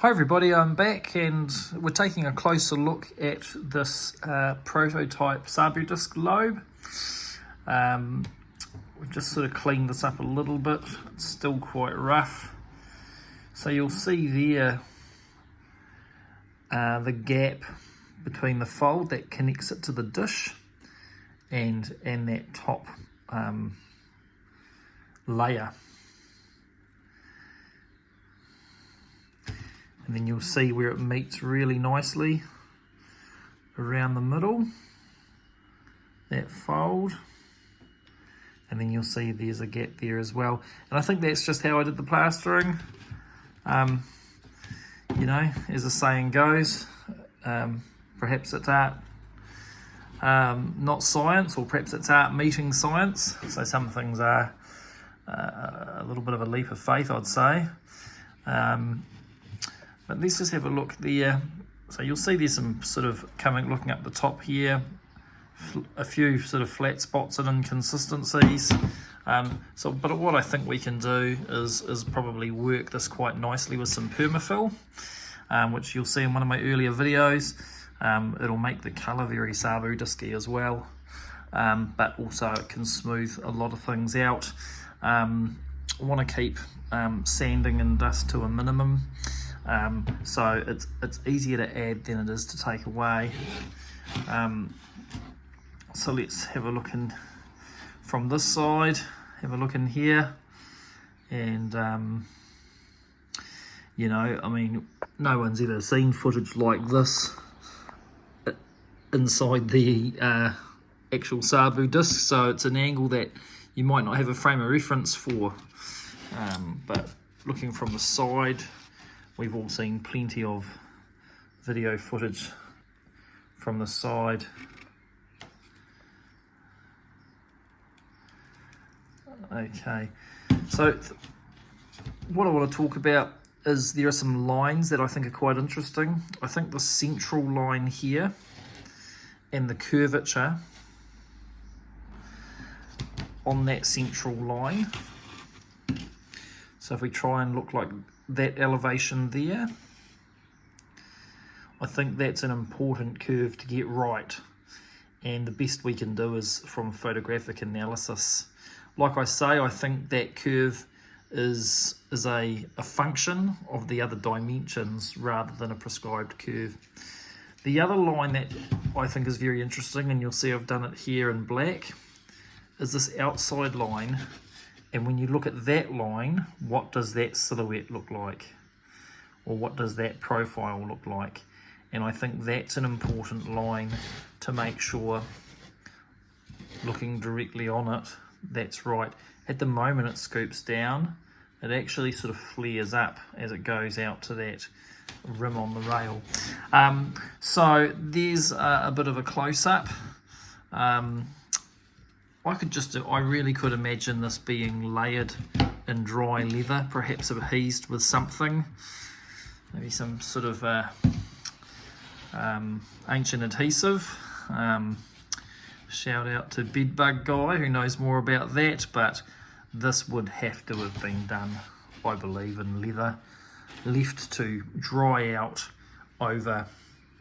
Hi everybody, I'm back and we're taking a closer look at this prototype Sabu disc lobe. We've just sort of cleaned this up a little bit, it's still quite rough. So you'll see there the gap between the fold that connects it to the dish and that top layer. And then you'll see where it meets really nicely around the middle, that fold. And then you'll see there's a gap there as well. And I think that's just how I did the plastering. You know, as the saying goes, perhaps it's art, not science, or perhaps it's art meeting science. So some things are a little bit of a leap of faith, I'd say. But let's just have a look there. So you'll see there's some sort of looking up the top here, a few sort of flat spots and inconsistencies. But what I think we can do is probably work this quite nicely with some permafill, which you'll see in one of my earlier videos. It'll make the colour very Sabu disky as well, but also it can smooth a lot of things out. I want to keep sanding and dust to a minimum. So it's easier to add than it is to take away. So let's have a look in from this side, have a look in here, and you know, I mean, no one's ever seen footage like this inside the actual Sabu disc, so it's an angle that you might not have a frame of reference for, but looking from the side, we've all seen plenty of video footage from the side. Okay, so what I want to talk about is there are some lines that I think are quite interesting. I think the central line here and the curvature on that central line. So if we try and look like that elevation there, I think that's an important curve to get right, and the best we can do is from photographic analysis. Like I say, I think that curve is a function of the other dimensions rather than a prescribed curve. The other line that I think is very interesting, and you'll see I've done it here in black, is this outside line. And when you look at that line, what does that silhouette look like? Or what does that profile look like? And I think that's an important line to make sure, looking directly on it, that's right. At the moment it scoops down, it actually sort of flares up as it goes out to that rim on the rail. So there's a bit of a close-up. I really could imagine this being layered in dry leather, perhaps adhesed with something, maybe some sort of ancient adhesive. Shout out to Bedbug Guy who knows more about that, but this would have to have been done, I believe, in leather, left to dry out over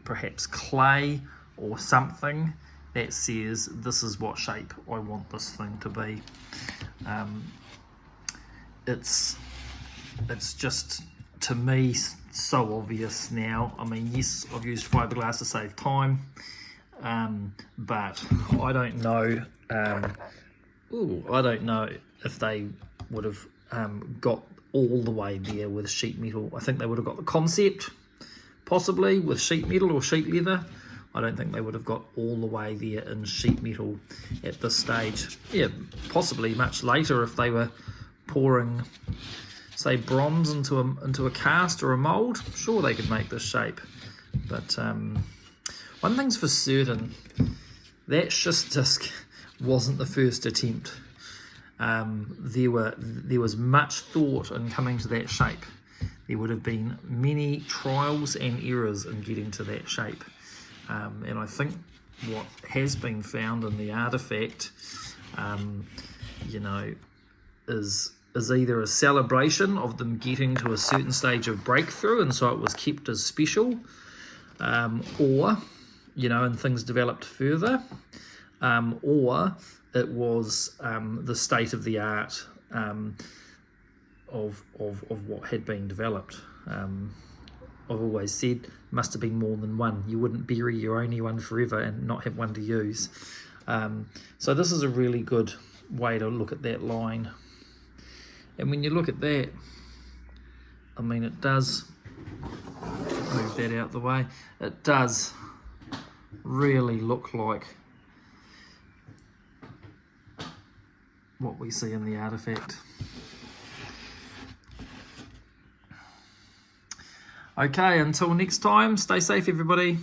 perhaps clay or something that says this is what shape I want this thing to be. It's just, to me, so obvious now. I mean, yes, I've used fiberglass to save time, but I don't know. I don't know if they would have got all the way there with sheet metal. I think they would have got the concept, possibly with sheet metal or sheet leather. I don't think they would have got all the way there in sheet metal at this stage. Yeah, possibly much later if they were pouring, say, bronze into a cast or a mould. Sure, they could make this shape. But one thing's for certain, that schist disc wasn't the first attempt. There was much thought in coming to that shape. There would have been many trials and errors in getting to that shape. And I think what has been found in the artifact, you know, is is either a celebration of them getting to a certain stage of breakthrough, and so it was kept as special, or, you know, and things developed further, or it was the state of the art of what had been developed. I've always said must have been more than one. You wouldn't bury your only one forever and not have one to use. So this is a really good way to look at that line. And when you look at that, I mean, it does, move that out the way, it does really look like what we see in the artifact. Okay, until next time, stay safe everybody.